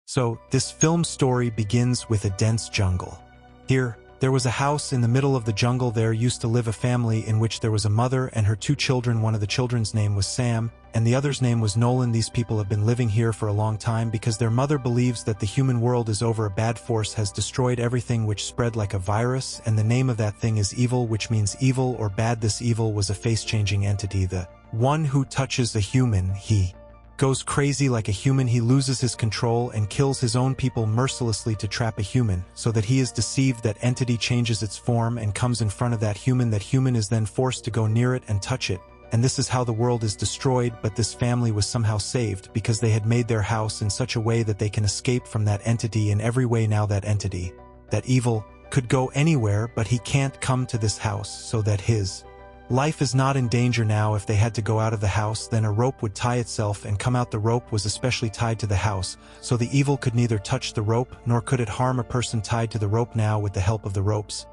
So, this film story begins with a dense jungle. Here, there was a house in the middle of the jungle. There used to live a family in which there was a mother and her two children. One of the children's name was Sam, and the other's name was Nolan. These people have been living here for a long time because their mother believes that the human world is over. A bad force has destroyed everything, which spread like a virus, and the name of that thing is evil, which means evil or bad. This evil was a face-changing entity. The one who touches a human, he goes crazy like a human. He loses his control and kills his own people mercilessly to trap a human, so that he is deceived. That entity changes its form and comes in front of that human. That human is then forced to go near it and touch it, and this is how the world is destroyed. But this family was somehow saved because they had made their house in such a way that they can escape from that entity in every way. Now that entity, that evil, could go anywhere, but he can't come to this house, so that his life is not in danger now. If they had to go out of the house, then a rope would tie itself and come out. The rope was especially tied to the house, so the evil could neither touch the rope nor could it harm a person tied to the rope. Now, with the help of the ropes,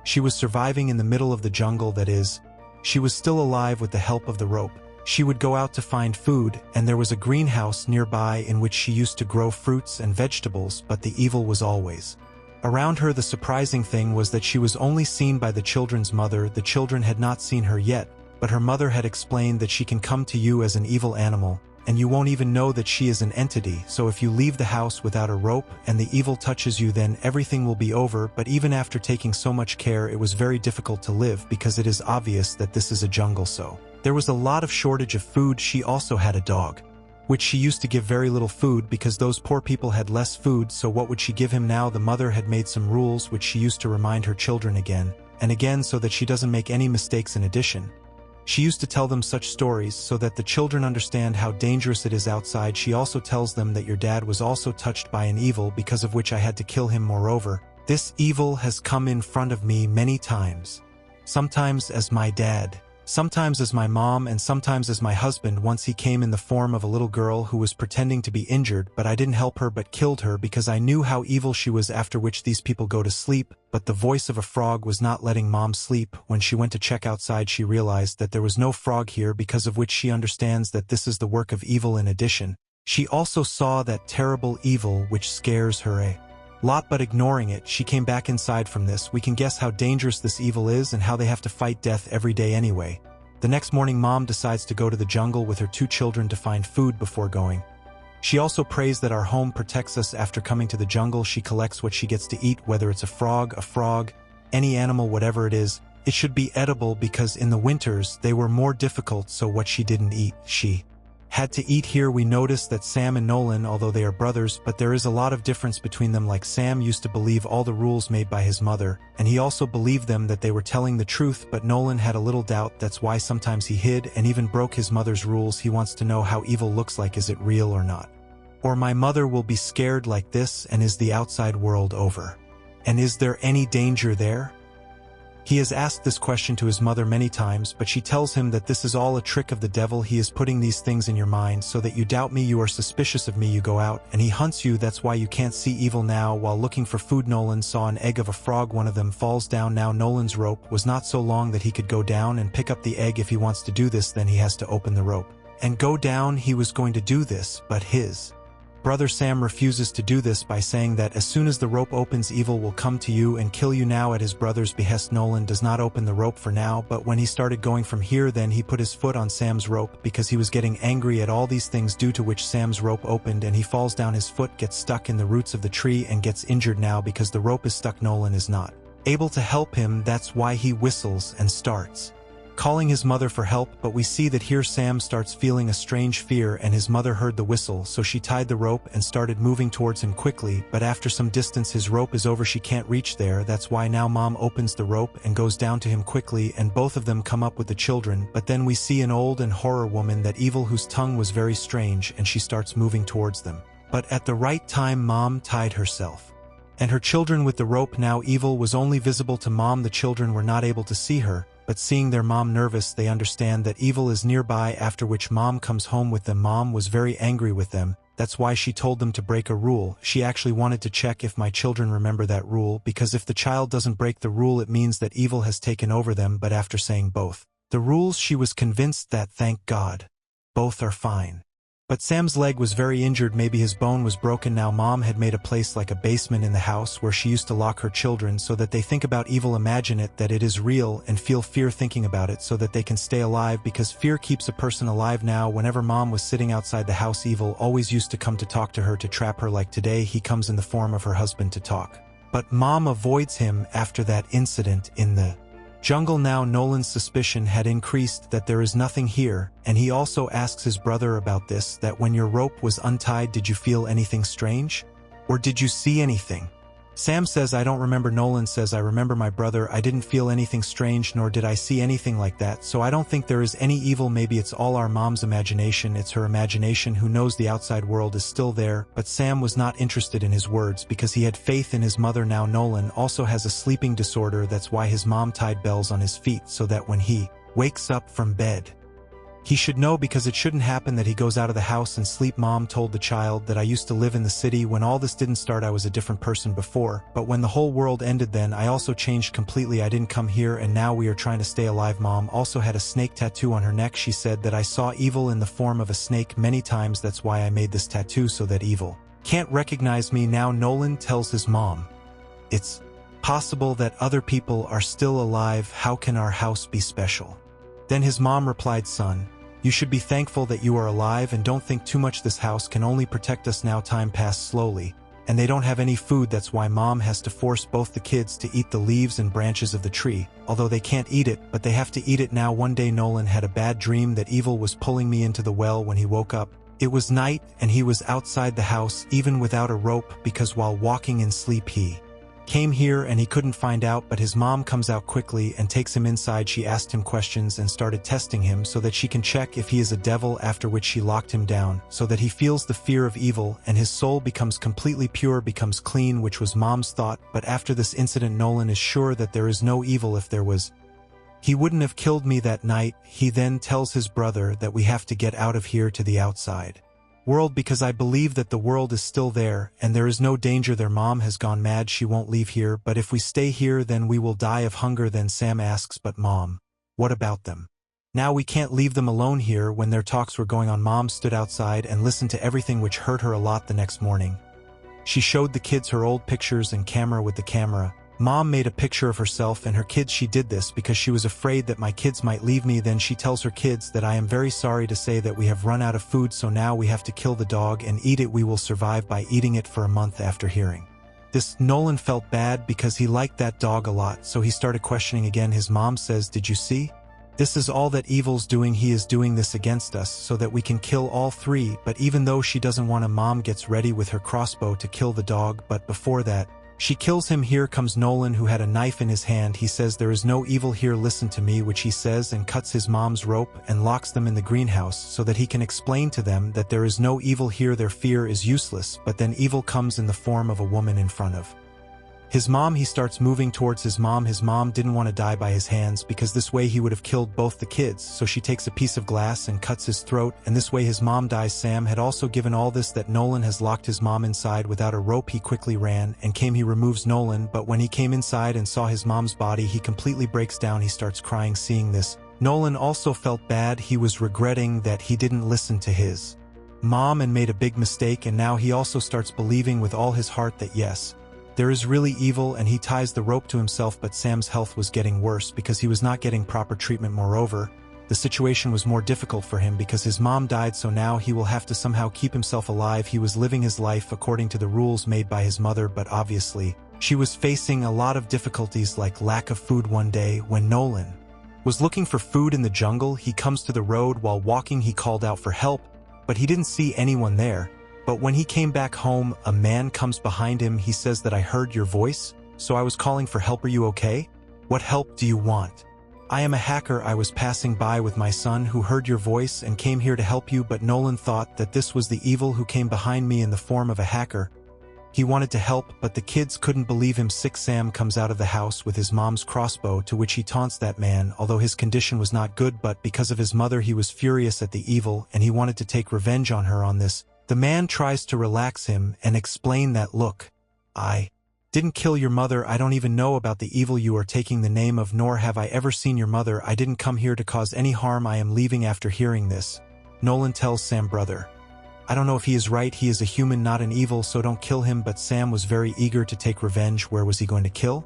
she was surviving in the middle of the jungle. That is, she was still alive with the help of the rope. She would go out to find food, and there was a greenhouse nearby in which she used to grow fruits and vegetables, but the evil was always around her. The surprising thing was that she was only seen by the children's mother. The children had not seen her yet, but her mother had explained that she can come to you as an evil animal, and you won't even know that she is an entity. So if you leave the house without a rope and the evil touches you, then everything will be over. But even after taking so much care, it was very difficult to live because it is obvious that this is a jungle, so there was a lot of shortage of food. She also had a dog, which she used to give very little food because those poor people had less food. So what would she give him now? The mother had made some rules which she used to remind her children again and again so that she doesn't make any mistakes. In addition, she used to tell them such stories so that the children understand how dangerous it is outside. She also tells them that your dad was also touched by an evil, because of which I had to kill him. Moreover, this evil has come in front of me many times, sometimes as my dad, sometimes as my mom, and sometimes as my husband. Once he came in the form of a little girl who was pretending to be injured, but I didn't help her but killed her because I knew how evil she was. After which these people go to sleep, but the voice of a frog was not letting mom sleep. When she went to check outside, she realized that there was no frog here, because of which she understands that this is the work of evil. In addition, she also saw that terrible evil which scares her a lot, but ignoring it, she came back inside. From this, we can guess how dangerous this evil is and how they have to fight death every day anyway. The next morning, mom decides to go to the jungle with her two children to find food. Before going, she also prays that our home protects us. After coming to the jungle, she collects what she gets to eat, whether it's a frog, any animal, whatever it is. It should be edible, because in the winters they were more difficult. So what she didn't eat, she had to eat. Here we notice that Sam and Nolan, although they are brothers, but there is a lot of difference between them. Like Sam used to believe all the rules made by his mother, and he also believed them that they were telling the truth, but Nolan had a little doubt. That's why sometimes he hid and even broke his mother's rules. He wants to know how evil looks like. Is it real or not? Or my mother will be scared like this, and is the outside world over? And is there any danger there? He has asked this question to his mother many times, but she tells him that this is all a trick of the devil. He is putting these things in your mind so that you doubt me, you are suspicious of me, you go out, and he hunts you. That's why you can't see evil. Now, while looking for food, Nolan saw an egg of a frog. One of them falls down. Now Nolan's rope was not so long that he could go down and pick up the egg. If he wants to do this, then he has to open the rope and go down. He was going to do this, but his brother Sam refuses to do this by saying that as soon as the rope opens, evil will come to you and kill you. Now, at his brother's behest, Nolan does not open the rope for now, but when he started going from here, then he put his foot on Sam's rope because he was getting angry at all these things, due to which Sam's rope opened and he falls down. His foot gets stuck in the roots of the tree and gets injured. Now, because the rope is stuck, Nolan is not able to help him. That's why he whistles and starts calling his mother for help. But we see that here Sam starts feeling a strange fear, and his mother heard the whistle, so she tied the rope and started moving towards him quickly. But after some distance, his rope is over. She can't reach there. That's why now mom opens the rope and goes down to him quickly, and both of them come up with the children. But then we see an old and horror woman, that evil whose tongue was very strange, and she starts moving towards them. But at the right time, mom tied herself and her children with the rope. Now evil was only visible to mom. The children were not able to see her, but seeing their mom nervous, they understand that evil is nearby, after which mom comes home with them. Mom was very angry with them. That's why she told them to break a rule. She actually wanted to check if my children remember that rule, because if the child doesn't break the rule, it means that evil has taken over them. But after saying both the rules, she was convinced that, thank God, both are fine. But Sam's leg was very injured, maybe his bone was broken now. Mom had made a place like a basement in the house where she used to lock her children so that they think about evil, imagine it, that it is real, and feel fear thinking about it so that they can stay alive, because fear keeps a person alive. Now, whenever Mom was sitting outside the house, evil always used to come to talk to her, to trap her. Like today, he comes in the form of her husband to talk. But Mom avoids him after that incident in the jungle. Now Nolan's suspicion had increased that there is nothing here, and he also asks his brother about this, that when your rope was untied, did you feel anything strange? Or did you see anything? Sam says, I don't remember. Nolan says, I remember my brother. I didn't feel anything strange, nor did I see anything like that, so I don't think there is any evil. Maybe it's all our mom's imagination. It's her imagination. Who knows? The outside world is still there. But Sam was not interested in his words because he had faith in his mother. Now Nolan also has a sleeping disorder. That's why his mom tied bells on his feet, so that when he wakes up from bed, he should know, because it shouldn't happen that he goes out of the house and sleep. Mom told the child that I used to live in the city. When all this didn't start, I was a different person before, but when the whole world ended, then I also changed completely. I didn't come here, and now we are trying to stay alive. Mom also had a snake tattoo on her neck. She said that I saw evil in the form of a snake many times. That's why I made this tattoo, so that evil can't recognize me. Now Nolan tells his mom, it's possible that other people are still alive. How can our house be special? Then his mom replied, son, you should be thankful that you are alive, and don't think too much. This house can only protect us now. Time passed slowly, and they don't have any food. That's why Mom has to force both the kids to eat the leaves and branches of the tree, although they can't eat it, but they have to eat it now. One day Nolan had a bad dream that evil was pulling me into the well. When he woke up, it was night, and he was outside the house, even without a rope, because while walking in sleep he came here and he couldn't find out. But his mom comes out quickly and takes him inside. She asked him questions and started testing him so that she can check if he is a devil, after which she locked him down so that he feels the fear of evil and his soul becomes completely pure, becomes clean, which was Mom's thought. But after this incident, Nolan is sure that there is no evil. If there was, he wouldn't have killed me that night. He then tells his brother that we have to get out of here to the outside world, because I believe that the world is still there and there is no danger. Their mom has gone mad. She won't leave here, but if we stay here, then we will die of hunger. Then Sam asks, but Mom, what about them? Now we can't leave them alone here. When their talks were going on, Mom stood outside and listened to everything, which hurt her a lot. The next morning, she showed the kids her old pictures and camera. With the camera, Mom made a picture of herself and her kids. She did this because she was afraid that my kids might leave me. Then she tells her kids that I am very sorry to say that we have run out of food, so now we have to kill the dog and eat it. We will survive by eating it for a month. After hearing this, Nolan felt bad because he liked that dog a lot, so he started questioning again. His mom says, did you see? This is all that evil's doing. He is doing this against us so that we can kill all three. But even though she doesn't want to, Mom gets ready with her crossbow to kill the dog, but before that, she kills him. Here comes Nolan, who had a knife in his hand. He says, there is no evil here, listen to me, which he says, and cuts his mom's rope and locks them in the greenhouse so that he can explain to them that there is no evil here. Their fear is useless. But then evil comes in the form of a woman in front of his mom. He starts moving towards his mom. His mom didn't want to die by his hands because this way he would have killed both the kids, so she takes a piece of glass and cuts his throat, and this way his mom dies. Sam had also given all this that Nolan has locked his mom inside without a rope. He quickly ran and came. He removes Nolan, but when he came inside and saw his mom's body, he completely breaks down. He starts crying. Seeing this, Nolan also felt bad. He was regretting that he didn't listen to his mom and made a big mistake, and now he also starts believing with all his heart that yes, there is really evil, and he ties the rope to himself. But Sam's health was getting worse because he was not getting proper treatment. Moreover, the situation was more difficult for him because his mom died, so now he will have to somehow keep himself alive. He was living his life according to the rules made by his mother, but obviously, she was facing a lot of difficulties like lack of food. One day, when Nolan was looking for food in the jungle, he comes to the road. While walking, he called out for help, but he didn't see anyone there. But when he came back home, a man comes behind him. He says that I heard your voice, so I was calling for help. Are you okay? What help do you want? I am a hacker. I was passing by with my son who heard your voice and came here to help you. But Nolan thought that this was the evil who came behind me in the form of a hacker. He wanted to help, but the kids couldn't believe him. Sam comes out of the house with his mom's crossbow, to which he taunts that man, although his condition was not good, but because of his mother he was furious at the evil and he wanted to take revenge on her. On this, the man tries to relax him and explain that, look, I didn't kill your mother. I don't even know about the evil you are taking the name of, nor have I ever seen your mother. I didn't come here to cause any harm. I am leaving. After hearing this, Nolan tells Sam, brother, I don't know if he is right, he is a human, not an evil, so don't kill him, but Sam was very eager to take revenge. Where was he going to kill?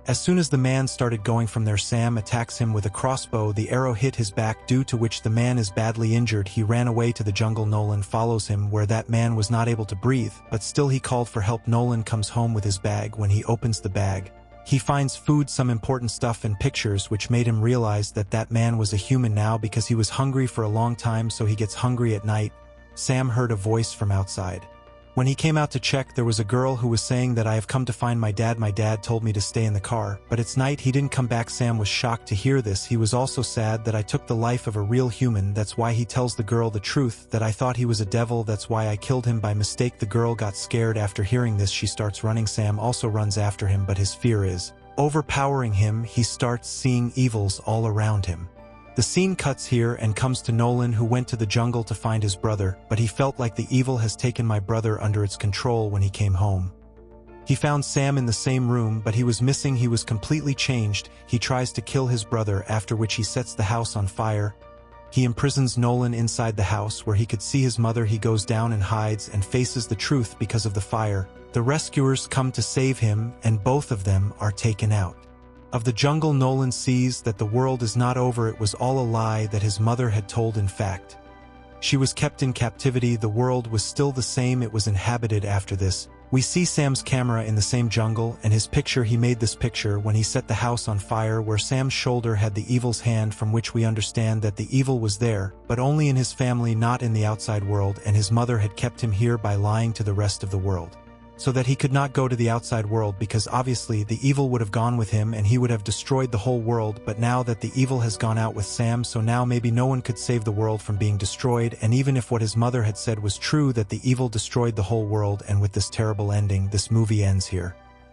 As soon as the man started going from there, Sam attacks him with a crossbow. The arrow hit his back, due to which the man is badly injured. He ran away to the jungle. Nolan follows him, where that man was not able to breathe, but still he called for help. Nolan comes home with his bag. When he opens the bag, he finds food, some important stuff, and pictures, which made him realize that that man was a human now, because he was hungry for a long time, so he gets hungry at night. Sam heard a voice from outside. When he came out to check, there was a girl who was saying that I have come to find my dad. My dad told me to stay in the car, but it's night, he didn't come back. Sam was shocked to hear this. He was also sad that I took the life of a real human. That's why he tells the girl the truth, that I thought he was a devil, that's why I killed him by mistake. The girl got scared after hearing this. She starts running. Sam also runs after him, but his fear is overpowering him. He starts seeing evils all around him. The scene cuts here and comes to Nolan, who went to the jungle to find his brother, but he felt like the evil has taken my brother under its control. When he came home, he found Sam in the same room, but he was missing. He was completely changed. He tries to kill his brother, after which he sets the house on fire. He imprisons Nolan inside the house where he could see his mother. He goes down and hides and faces the truth because of the fire. The rescuers come to save him, and both of them are taken out of the jungle. Nolan sees that the world is not over. It was all a lie that his mother had told. In fact, she was kept in captivity. The world was still the same. It was inhabited. After this, we see Sam's camera in the same jungle, and his picture. He made this picture when he set the house on fire, where Sam's shoulder had the evil's hand, from which we understand that the evil was there, but only in his family, not in the outside world, and his mother had kept him here by lying to the rest of the world, so that he could not go to the outside world, because obviously the evil would have gone with him and he would have destroyed the whole world. But now that the evil has gone out with Sam, so now maybe no one could save the world from being destroyed. And even if what his mother had said was true, that the evil destroyed the whole world, and with this terrible ending, this movie ends here.